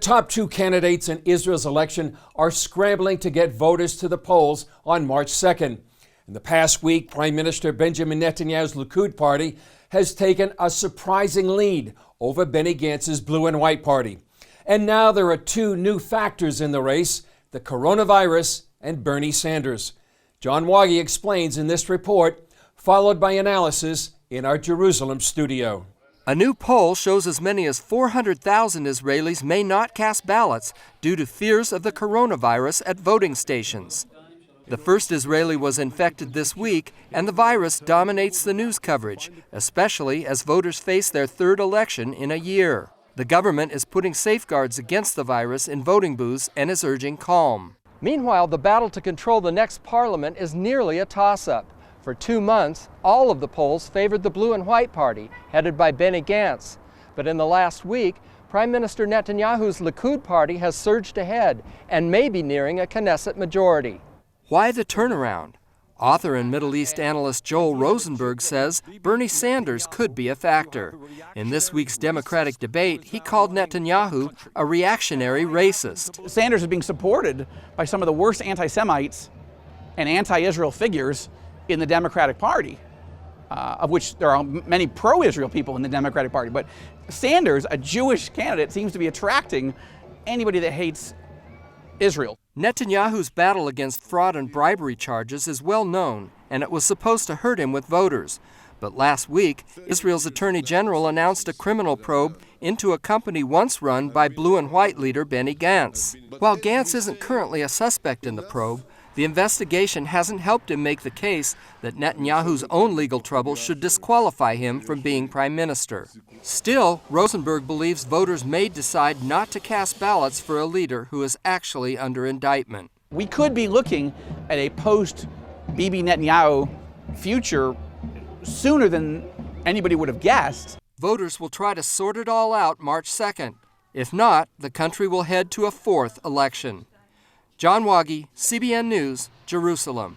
Top two candidates in Israel's election are scrambling to get voters to the polls on March 2nd. In the past week, Prime Minister Benjamin Netanyahu's Likud party has taken a surprising lead over Benny Gantz's Blue and White party. And now there are two new factors in the race, the coronavirus and Bernie Sanders. John Waggy explains in this report, followed by analysis in our Jerusalem studio. A new poll shows as many as 400,000 Israelis may not cast ballots due to fears of the coronavirus at voting stations. The first Israeli was infected this week, and the virus dominates the news coverage, especially as voters face their third election in a year. The government is putting safeguards against the virus in voting booths and is urging calm. Meanwhile, the battle to control the next parliament is nearly a toss-up. For 2 months, all of the polls favored the Blue and White party, headed by Benny Gantz. But in the last week, Prime Minister Netanyahu's Likud party has surged ahead and may be nearing a Knesset majority. Why the turnaround? Author and Middle East analyst Joel Rosenberg says Bernie Sanders could be a factor. In this week's Democratic debate, he called Netanyahu a reactionary racist. Sanders is being supported by some of the worst anti-Semites and anti-Israel figures in the Democratic Party, of which there are many pro-Israel people in the Democratic Party. But Sanders, a Jewish candidate, seems to be attracting anybody that hates Israel. Netanyahu's battle against fraud and bribery charges is well known, and it was supposed to hurt him with voters. But last week, Israel's Attorney General announced a criminal probe into a company once run by Blue and White leader Benny Gantz. While Gantz isn't currently a suspect in the probe, the investigation hasn't helped him make the case that Netanyahu's own legal troubles should disqualify him from being prime minister. Still, Rosenberg believes voters may decide not to cast ballots for a leader who is actually under indictment. We could be looking at a post-Bibi Netanyahu future sooner than anybody would have guessed. Voters will try to sort it all out March 2nd. If not, the country will head to a fourth election. John Waggy, CBN News, Jerusalem.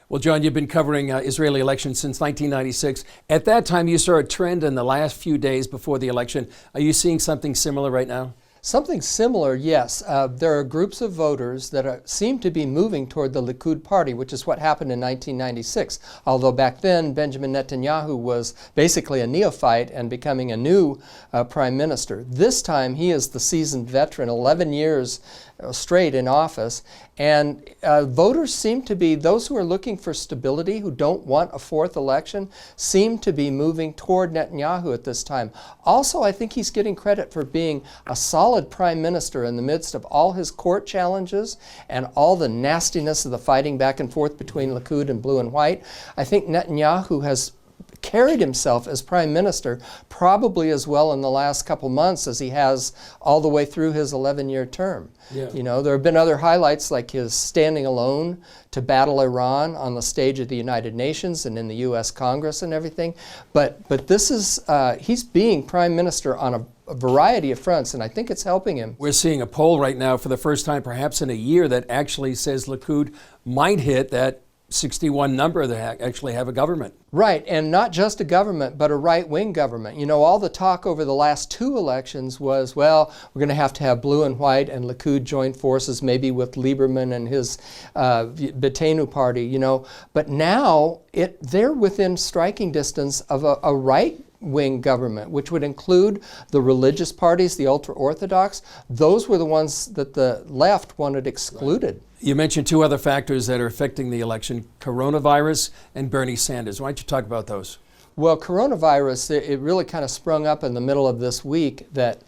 Well, John, you've been covering Israeli elections since 1996. At that time, you saw a trend in the last few days before the election. Are you seeing something similar right now? Something similar, yes. There are groups of voters that seem to be moving toward the Likud party, which is what happened in 1996. Although back then, Benjamin Netanyahu was basically a neophyte and becoming a new prime minister. This time, he is the seasoned veteran, 11 years straight in office. And voters seem to be, those who are looking for stability, who don't want a fourth election, seem to be moving toward Netanyahu at this time. Also, I think he's getting credit for being a solid prime minister in the midst of all his court challenges and all the nastiness of the fighting back and forth between Likud and Blue and White. I think Netanyahu has carried himself as prime minister probably as well in the last couple months as he has all the way through his 11-year term. Yeah. You know, there have been other highlights like his standing alone to battle Iran on the stage of the United Nations and in the U.S. Congress and everything. But this is, he's being prime minister on a variety of fronts, and I think it's helping him. We're seeing a poll right now for the first time perhaps in a year that actually says Likud might hit that 61 number that actually have a government. Right, and not just a government, but a right-wing government. You know, all the talk over the last two elections was, well, we're going to have Blue and White and Likud join forces, maybe with Lieberman and his Betenu party, you know. But now they're within striking distance of a right-wing government, which would include the religious parties, the ultra-Orthodox. Those were the ones that the left wanted excluded. Right. You mentioned two other factors that are affecting the election, coronavirus and Bernie Sanders. Why don't you talk about those? Well, coronavirus, it really kind of sprung up in the middle of this week that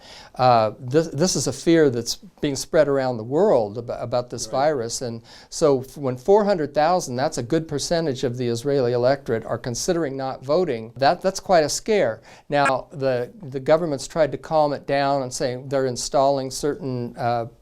this is a fear that's being spread around the world about this virus. And so when 400,000, that's a good percentage of the Israeli electorate, are considering not voting, that's quite a scare. Now, the government's tried to calm it down and saying they're installing certain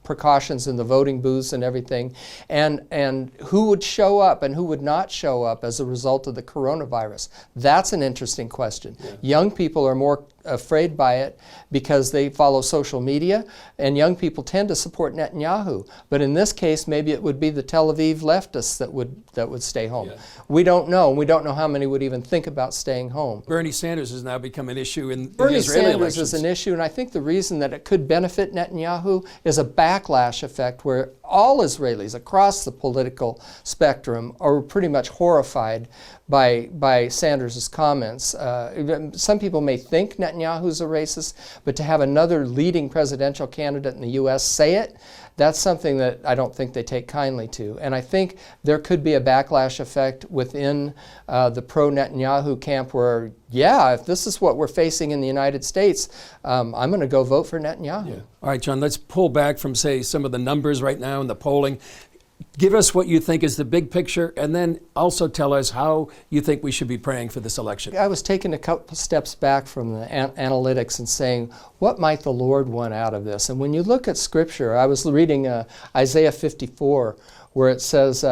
precautions in the voting booths and everything. And who would show up and who would not show up as a result of the coronavirus? That's an interesting question. Yeah. Young people are more afraid by it because they follow social media, and young people tend to support Netanyahu. But in this case, maybe it would be the Tel Aviv leftists that would stay home. Yeah. We don't know. We don't know how many would even think about staying home. Bernie Sanders has now become an issue in the Bernie Israeli Sanders elections. is an issue, and I think the reason that it could benefit Netanyahu is a backlash effect where all Israelis across the political spectrum are pretty much horrified by Sanders' comments. Some people may think Netanyahu's a racist, but to have another leading presidential candidate in the U.S. say it, that's something that I don't think they take kindly to. And I think there could be a backlash effect within the pro-Netanyahu camp where, yeah, if this is what we're facing in the United States, I'm going to go vote for Netanyahu. Yeah. All right, John, let's pull back from, say, some of the numbers right now in the polling. Give us what you think is the big picture, and then also tell us how you think we should be praying for this election. I was taking a couple steps back from the analytics and saying, what might the Lord want out of this? And when you look at Scripture, I was reading Isaiah 54, where it says,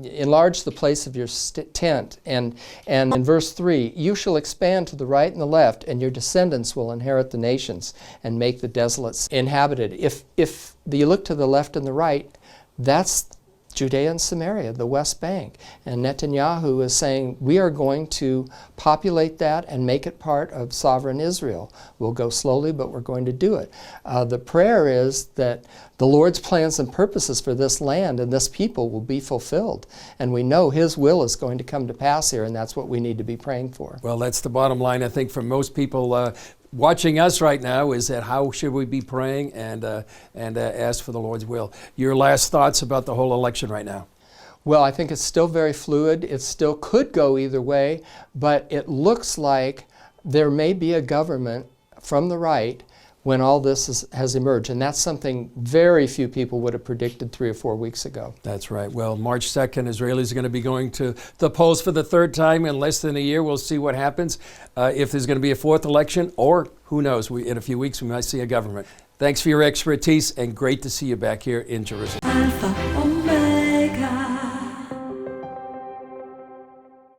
enlarge the place of your tent. And in verse 3, you shall expand to the right and the left, and your descendants will inherit the nations and make the desolates inhabited. If you look to the left and the right, that's Judea and Samaria, the West Bank. And Netanyahu is saying, we are going to populate that and make it part of sovereign Israel. We'll go slowly, but we're going to do it. The prayer is that the Lord's plans and purposes for this land and this people will be fulfilled. And we know His will is going to come to pass here, and that's what we need to be praying for. Well, that's the bottom line, I think, for most people watching us right now, is that how should we be praying and ask for the Lord's will. Your last thoughts about the whole election right now? Well, I think it's still very fluid. It still could go either way, but it looks like there may be a government from the right when all this has emerged. And that's something very few people would have predicted 3 or 4 weeks ago. That's right. Well, March 2nd, Israelis are going to be going to the polls for the third time in less than a year. We'll see what happens. If there's going to be a fourth election, or who knows, in a few weeks we might see a government. Thanks for your expertise, and great to see you back here in Jerusalem. Alpha, Omega.